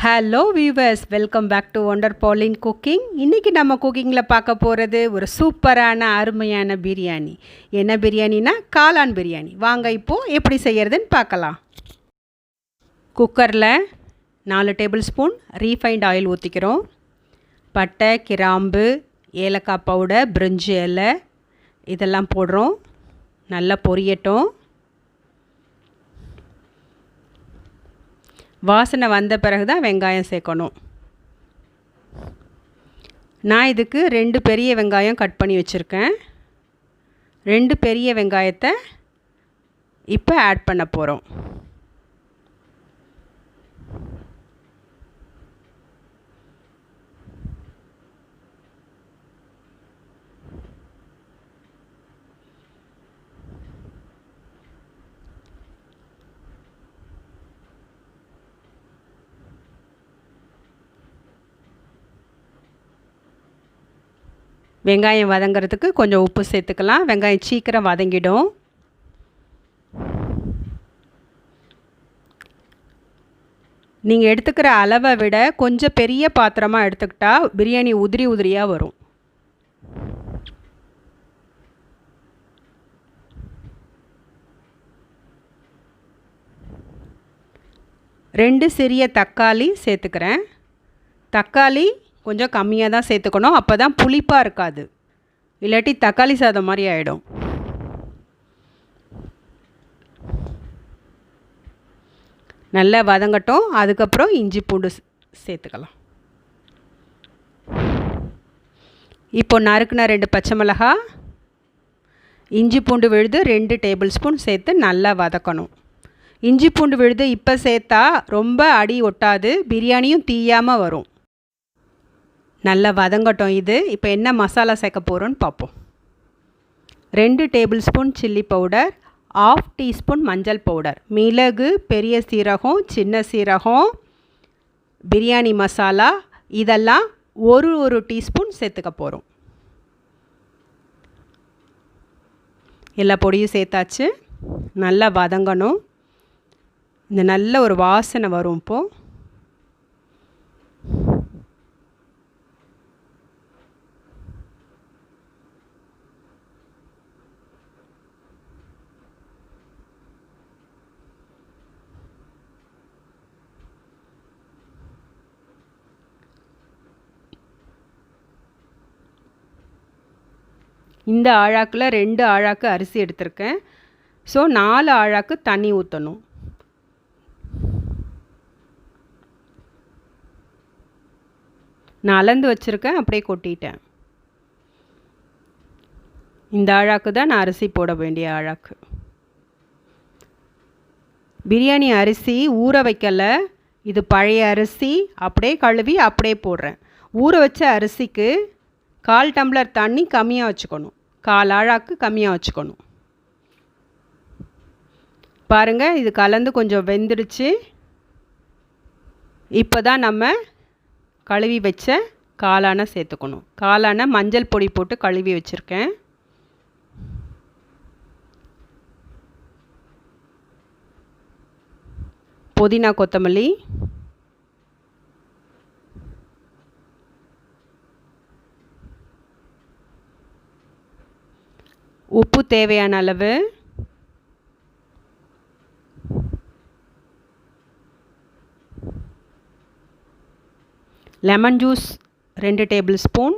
Hello viewers, welcome back to wonder பாலின் cooking. இன்றைக்கி நம்ம குக்கிங்கில் பார்க்க போகிறது ஒரு சூப்பரான அருமையான பிரியாணி. என்ன பிரியாணினா காளான் பிரியாணி. வாங்க இப்போது எப்படி செய்கிறதுன்னு பார்க்கலாம். குக்கரில் 4 டேபிள் ஸ்பூன் ரீஃபைண்ட் ஆயில் ஊற்றிக்கிறோம். பட்டை, கிராம்பு, ஏலக்காய் பவுடர், பிரிஞ்சி இலை இதெல்லாம் போடுறோம். நல்லா பொரியட்டும். வாசனை வந்த பிறகு தான் வெங்காயம் சேர்க்கணும். நான் இதுக்கு 2 பெரிய வெங்காயம் கட் பண்ணி வச்சுருக்கேன். 2 பெரிய வெங்காயத்தை இப்போ ஆட் பண்ண போகிறோம். வெங்காயம் வதங்கிறதுக்கு கொஞ்சம் உப்பு சேர்த்துக்கலாம். வெங்காயம் சீக்கிரம் வதங்கிடும். நீங்கள் எடுத்துக்கிற அளவை விட கொஞ்சம் பெரிய பாத்திரமாக எடுத்துக்கிட்டால் பிரியாணி உதிரி உதிரியாக வரும். ரெண்டு சிறிய தக்காளி சேர்த்துக்கிறேன். தக்காளி கொஞ்சம் கம்மியாக தான் சேர்த்துக்கணும். அப்போ தான் புளிப்பாக இருக்காது, இல்லாட்டி தக்காளி சாதம் மாதிரி ஆகிடும். நல்லா வதங்கட்டும். அதுக்கப்புறம் இஞ்சி பூண்டு சேர்த்துக்கலாம். இப்போ நறுக்குன 2 பச்சை மிளகாய், இஞ்சி பூண்டு விழுது 2 டேபிள் ஸ்பூன் சேர்த்து நல்லா வதக்கணும். இஞ்சி பூண்டு விழுது இப்போ சேர்த்தா ரொம்ப அடி ஒட்டாது, பிரியாணியும் தீயாமல் வரும். நல்லா வதங்கட்டும். இது இப்போ என்ன மசாலா சேர்க்க போகிறோன்னு பார்ப்போம். 2 table spoon chilli powder, 1/2 teaspoon மஞ்சள் பவுடர், மிளகு, பெரிய சீரகம், சின்ன சீரகம், பிரியாணி மசாலா இதெல்லாம் ஒரு டீஸ்பூன் சேர்த்துக்க போகிறோம். எல்லா பொடியும் சேர்த்தாச்சு. நல்லா வதங்கணும். இந்த நல்ல ஒரு வாசனை வரும். இப்போது இந்த ஆழாக்கில் 2 ஆழாக்கு அரிசி எடுத்திருக்கேன். ஸோ 4 ஆழாக்கு தண்ணி ஊற்றணும். நான் அளந்து வச்சுருக்கேன், அப்படியே கொட்டிட்டேன். இந்த ஆழாக்கு தான் நான் அரிசி போட வேண்டிய ஆழாக்கு. பிரியாணி அரிசி ஊற வைக்கலை, இது பழைய அரிசி. அப்படியே கழுவி அப்படியே போடுறேன். ஊற வச்ச அரிசிக்கு 1/4 டம்ளர் தண்ணி கம்மியாக வச்சுக்கணும். 1/4 ஆழாக்கு கம்மியாக வச்சுக்கணும். பாருங்கள், இது கலந்து கொஞ்சம் வெந்துடுச்சு. இப்போ தான் நம்ம கழுவி வச்ச காளானை சேர்த்துக்கணும். காளானை மஞ்சள் பொடி போட்டு கழுவி வச்சுருக்கேன். புதினா, கொத்தமல்லி, உப்பு தேவையான அளவு, லெமன் ஜூஸ் 2 டேபிள் ஸ்பூன்,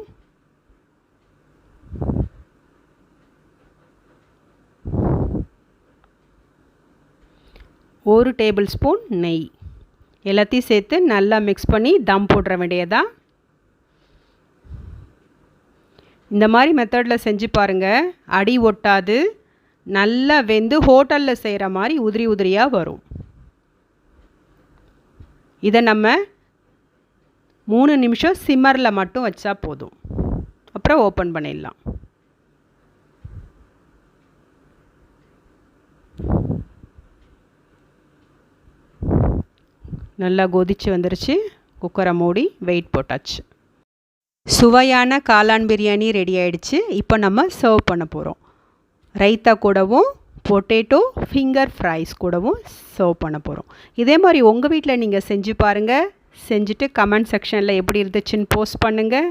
ஒரு டேபிள் ஸ்பூன் நெய் எல்லாத்தையும் சேர்த்து நல்லா மிக்ஸ் பண்ணி தம் போடுற வேண்டியதா. இந்த மாதிரி மெத்தடில் செஞ்சு பாருங்கள், அடி ஒட்டாது, நல்லா வெந்து ஹோட்டலில் செய்கிற மாதிரி உதிரி உதிரியாக வரும். இதை நம்ம 3 நிமிஷம் சிம்மரில் மட்டும் வச்சா போதும். அப்புறம் ஓப்பன் பண்ணிடலாம். நல்லா கொதிச்சு வந்துருச்சு. குக்கரை மூடி வெயிட் போட்டாச்சு. சுவையான காளான் பிரியாணி ரெடி ஆகிடுச்சு. இப்போ நம்ம சர்வ் பண்ண போகிறோம். ரைத்தா கூடவும் பொட்டேட்டோ ஃபிங்கர் ஃப்ரைஸ் கூடவும் சர்வ் பண்ண போகிறோம். இதே மாதிரி உங்கள் வீட்டில் நீங்கள் செஞ்சு பாருங்கள். செஞ்சுட்டு கமெண்ட் செக்ஷனில் எப்படி இருந்துச்சுன்னு போஸ்ட் பண்ணுங்கள்.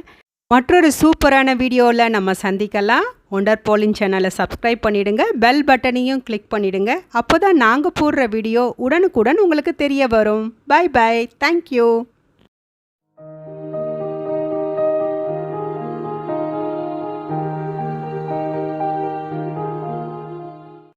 மற்றொரு சூப்பரான வீடியோவில் நம்ம சந்திக்கலாம். ஒண்டர் போலின் சேனலை சப்ஸ்கிரைப் பண்ணிவிடுங்க. பெல் பட்டனையும் கிளிக் பண்ணிவிடுங்க. அப்போ தான் நாங்கள் போடுற வீடியோ உடனுக்குடன் உங்களுக்கு தெரிய வரும். Bye bye. தேங்க்யூ.